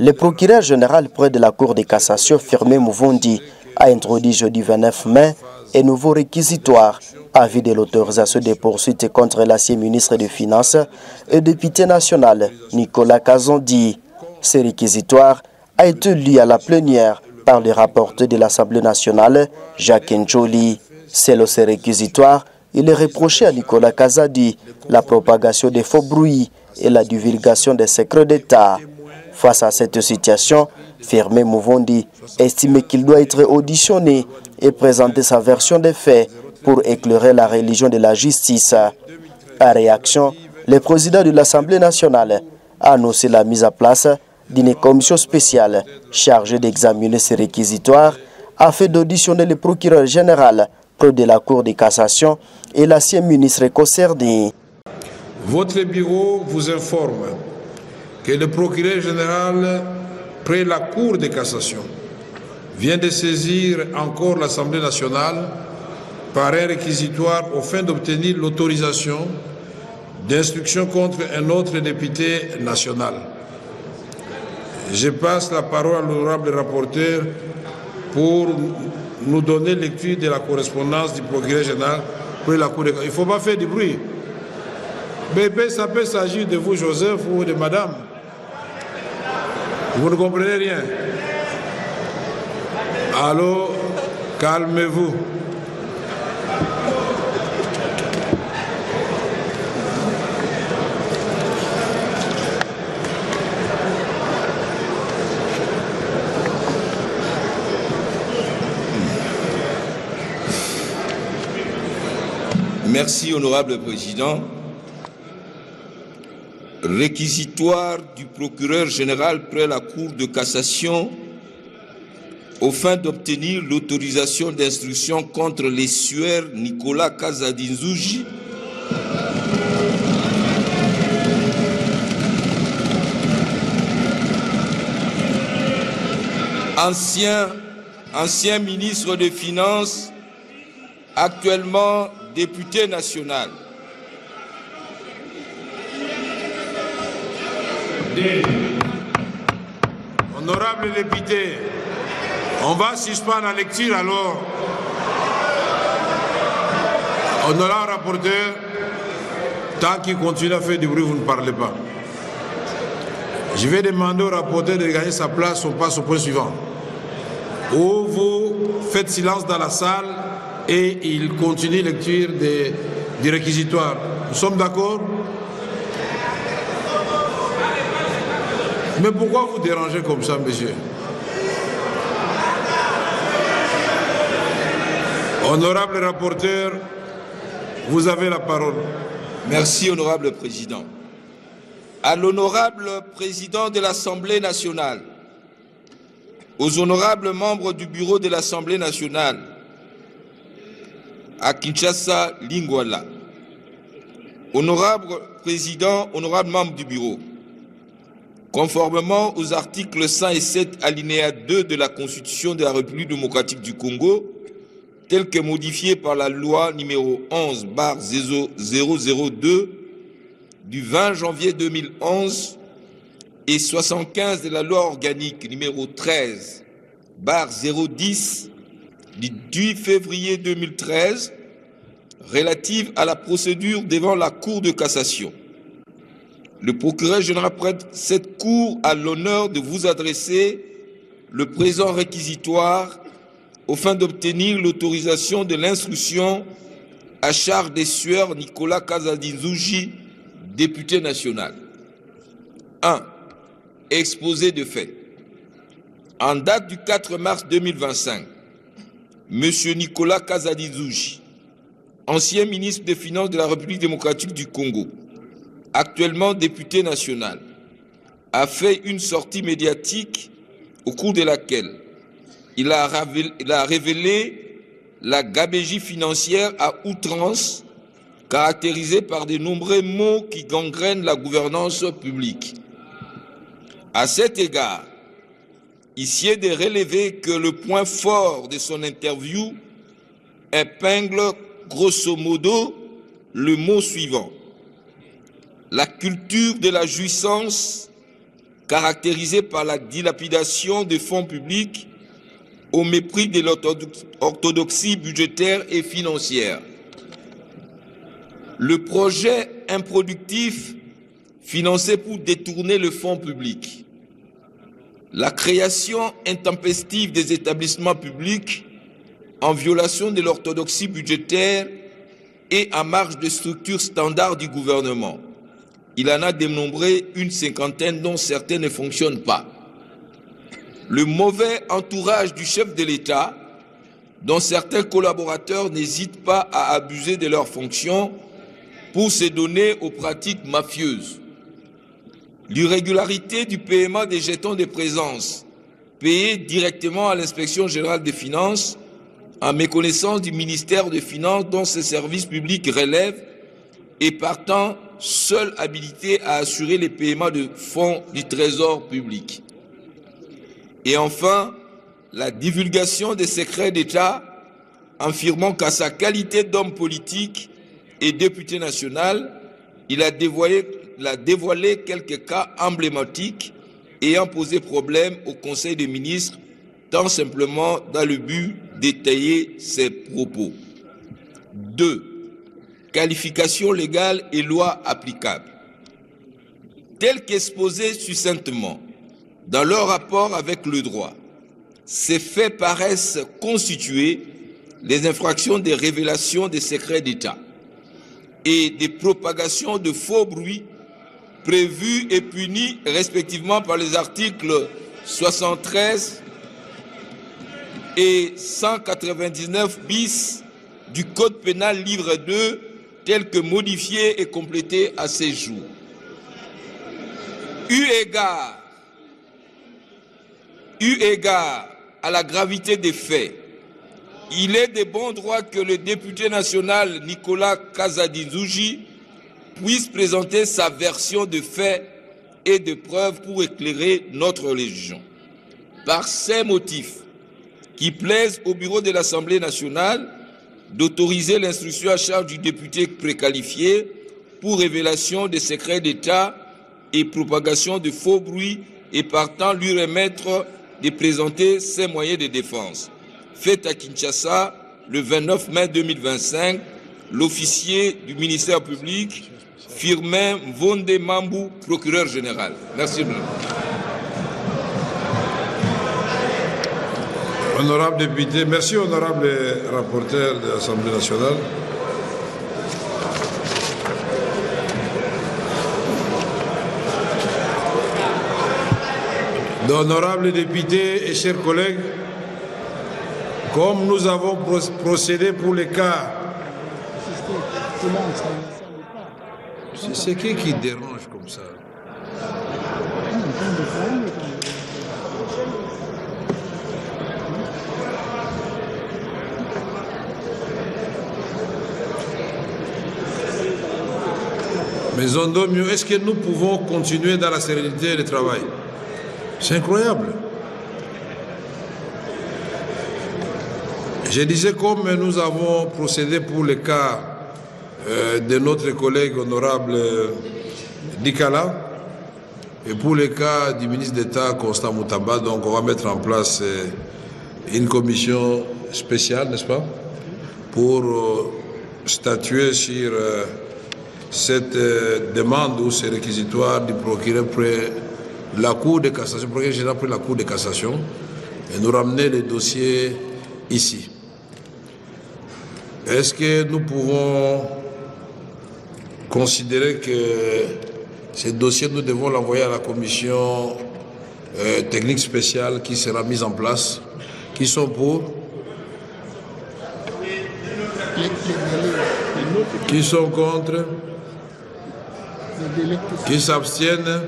Le procureur général près de la Cour de cassation, Firmin Mouvondi, a introduit jeudi 29 mai un nouveau réquisitoire à vue de l'autorisation des poursuites contre l'ancien ministre des Finances et député national Nicolas Kazandi. Ce réquisitoire a été lu à la plénière par le rapporteur de l'Assemblée nationale, Jacques Njoli. Selon ce réquisitoire, il est reproché à Nicolas Kazandi la propagation des faux bruits et la divulgation des secrets d'État. Face à cette situation, Firmin Mouvondi estime qu'il doit être auditionné et présenter sa version des faits pour éclairer la religion de la justice. En réaction, le président de l'Assemblée nationale a annoncé la mise en place d'une commission spéciale chargée d'examiner ces réquisitoires afin d'auditionner le procureur général près de la Cour de cassation et l'ancien ministre concerné. Votre bureau vous informe que le procureur général près la Cour de cassation vient de saisir encore l'Assemblée nationale par un réquisitoire aux fins d'obtenir l'autorisation d'instruction contre un autre député national. Je passe la parole à l'honorable rapporteur pour nous donner lecture de la correspondance du procureur général pour la Cour de cassation. Il ne faut pas faire du bruit. Mais ça peut s'agir de vous, Joseph, ou de madame. Vous ne comprenez rien. Alors, calmez-vous. Merci, honorable président. Réquisitoire du procureur général près la Cour de cassation aux fins d'obtenir l'autorisation d'instruction contre les sueurs Nicolas Kazadi Nzuji, ancien ministre des Finances, actuellement député national. Honorable député, on va suspendre la lecture alors. Honorable rapporteur, tant qu'il continue à faire du bruit, vous ne parlez pas. Je vais demander au rapporteur de gagner sa place, on passe au point suivant. Ou vous faites silence dans la salle et il continue la lecture du réquisitoire. Nous sommes d'accord? Mais pourquoi vous dérangez comme ça, monsieur? Honorable rapporteur, vous avez la parole. Merci, honorable président. À l'honorable président de l'Assemblée nationale, aux honorables membres du bureau de l'Assemblée nationale, à Kinshasa, Lingwala, honorable président, honorable membre du bureau, conformément aux articles 107 alinéa 2 de la Constitution de la République démocratique du Congo, tel que modifié par la loi numéro 11/002 du 20 janvier 2011 et 75 de la loi organique numéro 13/010 du 10 février 2013 relative à la procédure devant la Cour de cassation. Le procureur général prête cette cour à l'honneur de vous adresser le présent réquisitoire aux fins d'obtenir l'autorisation de l'instruction à charge des sueurs Nicolas Kazadi Nzuji, député national. 1. Exposé de fait. En date du 4 mars 2025, M. Nicolas Kazadi Nzuji, ancien ministre des Finances de la République démocratique du Congo, actuellement député national, a fait une sortie médiatique au cours de laquelle il a révélé la gabegie financière à outrance caractérisée par de nombreux maux qui gangrènent la gouvernance publique. À cet égard, ici est de relever que le point fort de son interview épingle grosso modo le mot suivant: la culture de la jouissance caractérisée par la dilapidation des fonds publics au mépris de l'orthodoxie budgétaire et financière. Le projet improductif financé pour détourner le fonds public. La création intempestive des établissements publics en violation de l'orthodoxie budgétaire et en marge des structures standards du gouvernement. Il en a dénombré une cinquantaine dont certaines ne fonctionnent pas. Le mauvais entourage du chef de l'État, dont certains collaborateurs n'hésitent pas à abuser de leurs fonctions pour se donner aux pratiques mafieuses. L'irrégularité du paiement des jetons de présence payés directement à l'Inspection générale des finances en méconnaissance du ministère des Finances dont ces services publics relèvent et partant seul habilité à assurer les paiements de fonds du Trésor public. Et enfin, la divulgation des secrets d'État affirmant qu'à sa qualité d'homme politique et député national, il a dévoilé quelques cas emblématiques ayant posé problème au Conseil des ministres, tant simplement dans le but d'étayer ses propos. 2. Qualification légale et loi applicable. Tels qu'exposés succinctement dans leur rapport avec le droit, ces faits paraissent constituer les infractions des révélations des secrets d'État et des propagations de faux bruits prévus et punis respectivement par les articles 73 et 199 bis du Code pénal livre 2 tel que modifié et complété à ces jours. Eu égard à la gravité des faits, il est de bon droit que le député national Nicolas Kazadi-Nzuji puisse présenter sa version de faits et de preuves pour éclairer notre religion. Par ces motifs qui plaisent au bureau de l'Assemblée nationale d'autoriser l'instruction à charge du député préqualifié pour révélation des secrets d'État et propagation de faux bruits et partant lui remettre de présenter ses moyens de défense. Fait à Kinshasa le 29 mai 2025, l'officier du ministère public, Firmin Mvonde Mambou, procureur général. Merci beaucoup. Honorable député, merci honorable rapporteur de l'Assemblée nationale. D'honorables députés et chers collègues, comme nous avons procédé pour les cas... C'est qui dérange comme ça? Mais Zondomio, est-ce que nous pouvons continuer dans la sérénité et le travail? C'est incroyable. Je disais, comme nous avons procédé pour le cas de notre collègue honorable Dikala et pour le cas du ministre d'État Constant Moutamba, donc on va mettre en place une commission spéciale, n'est-ce pas, pour statuer sur cette demande ou ces réquisitoires du procureur près la Cour de cassation, le procureur général près la Cour de cassation, et nous ramener les dossiers ici. Est-ce que nous pouvons considérer que ces dossiers, nous devons l'envoyer à la commission technique spéciale qui sera mise en place? Qui sont pour? Qui sont contre? Qui s'abstiennent?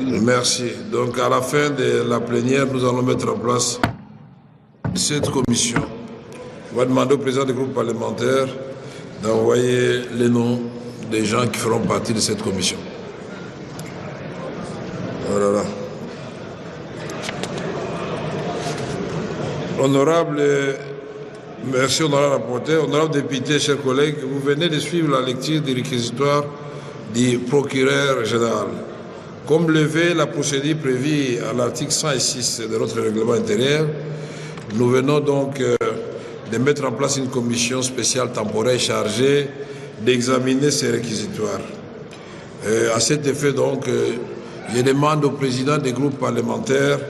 Merci. Donc à la fin de la plénière, nous allons mettre en place cette commission. On va demander au président du groupe parlementaire d'envoyer les noms des gens qui feront partie de cette commission. Voilà. Honorable, merci honorable rapporteur, honorable député, chers collègues, vous venez de suivre la lecture des réquisitoires du procureur général. Comme levé la procédure prévue à l'article 106 de notre règlement intérieur, nous venons donc de mettre en place une commission spéciale temporaire chargée d'examiner ces réquisitoires. À cet effet, donc, je demande au président des groupes parlementaires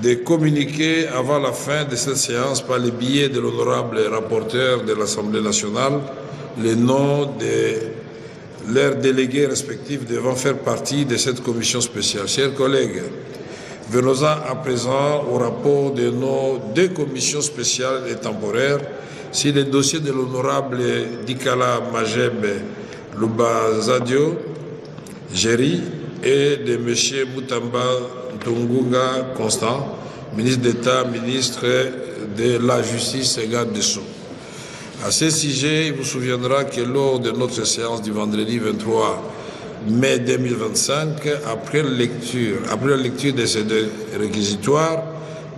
de communiquer avant la fin de cette séance par le biais de l'honorable rapporteur de l'Assemblée nationale les noms de leurs délégués respectifs devant faire partie de cette commission spéciale. Chers collègues, venons-en à présent au rapport de nos deux commissions spéciales et temporaires sur le dossier de l'honorable Dikala Majeb Lubazadio Géry et de M. Moutamba Ntungunga Constant, ministre d'État, ministre de la Justice et garde des Sceaux. À ce sujet, il vous souviendra que lors de notre séance du vendredi 23 mai 2025, après la lecture de ces deux réquisitoires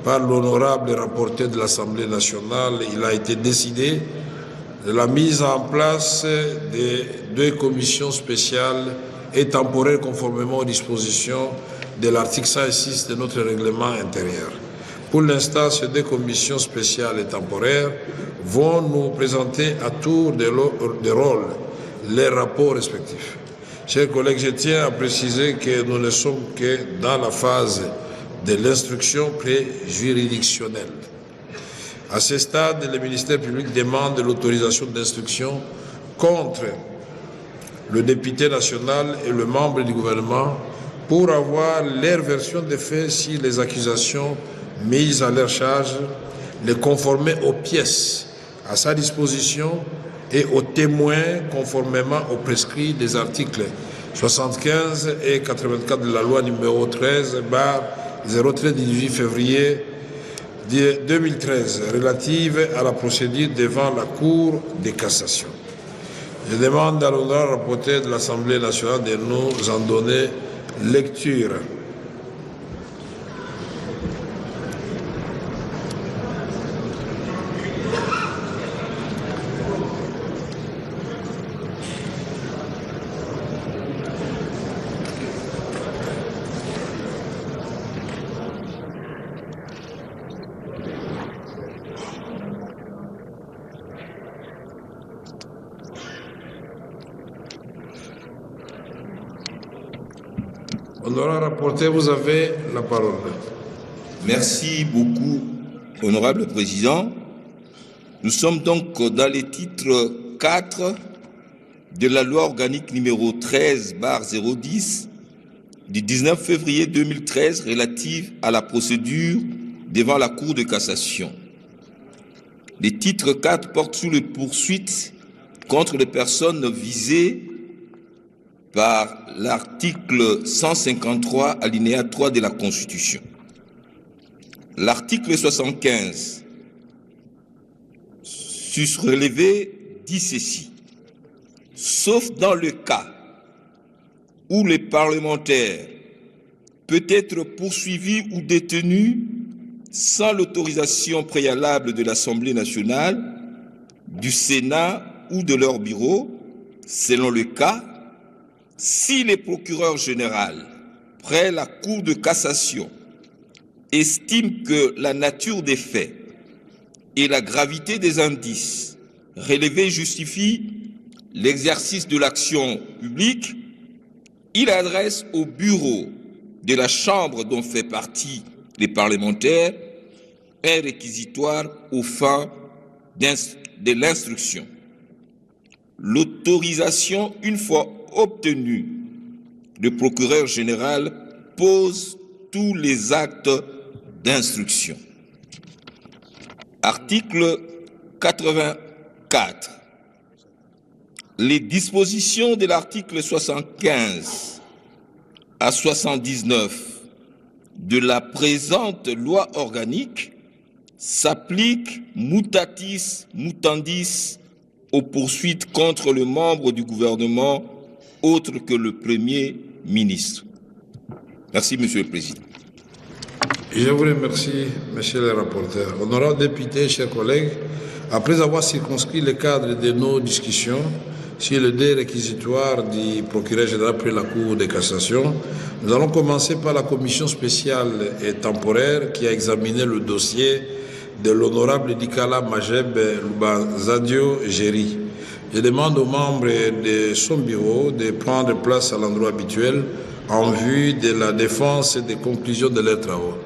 par l'honorable rapporteur de l'Assemblée nationale, il a été décidé de la mise en place de deux commissions spéciales et temporaires conformément aux dispositions de l'article 106 de notre règlement intérieur. Pour l'instant, ces deux commissions spéciales et temporaires vont nous présenter à tour de rôle les rapports respectifs. Chers collègues, je tiens à préciser que nous ne sommes que dans la phase de l'instruction pré-juridictionnelle. À ce stade, le ministère public demande l'autorisation d'instruction contre le député national et le membre du gouvernement pour avoir leur version des faits si les accusations mises à leur charge, les conformer aux pièces à sa disposition et aux témoins conformément aux prescrits des articles 75 et 84 de la loi numéro 13/03 du 18 février 2013 relative à la procédure devant la Cour de cassation. Je demande à l'honorable rapporteur de l'Assemblée nationale de nous en donner lecture. Honorable rapporteur, vous avez la parole. Merci beaucoup, honorable président. Nous sommes donc dans les titres 4 de la loi organique numéro 13/010 du 19 février 2013 relative à la procédure devant la Cour de cassation. Les titres 4 portent sur les poursuites contre les personnes visées par l'article 153 alinéa 3 de la Constitution. L'article 75 susrelevé dit ceci: sauf dans le cas où le parlementaire peut être poursuivi ou détenu sans l'autorisation préalable de l'Assemblée nationale, du Sénat ou de leur bureau, selon le cas, si le procureur général, près la Cour de cassation, estime que la nature des faits et la gravité des indices relevés justifient l'exercice de l'action publique, il adresse au bureau de la Chambre dont fait partie les parlementaires un réquisitoire aux fins de l'instruction. L'autorisation, une fois obtenue, le procureur général pose tous les actes d'instruction. Article 84. Les dispositions de l'article 75 à 79 de la présente loi organique s'appliquent mutatis mutandis aux poursuites contre le membre du gouvernement autre que le Premier ministre. Merci, Monsieur le Président. Je vous remercie, Monsieur le rapporteur. Honorables députés, chers collègues, après avoir circonscrit le cadre de nos discussions sur le dé réquisitoire du procureur général près la Cour de cassation. Nous allons commencer par la commission spéciale et temporaire qui a examiné le dossier de l'honorable Dikala Majeb Lubanzadio Géry. Je demande aux membres de son bureau de prendre place à l'endroit habituel en vue de la défense et des conclusions de leurs travaux.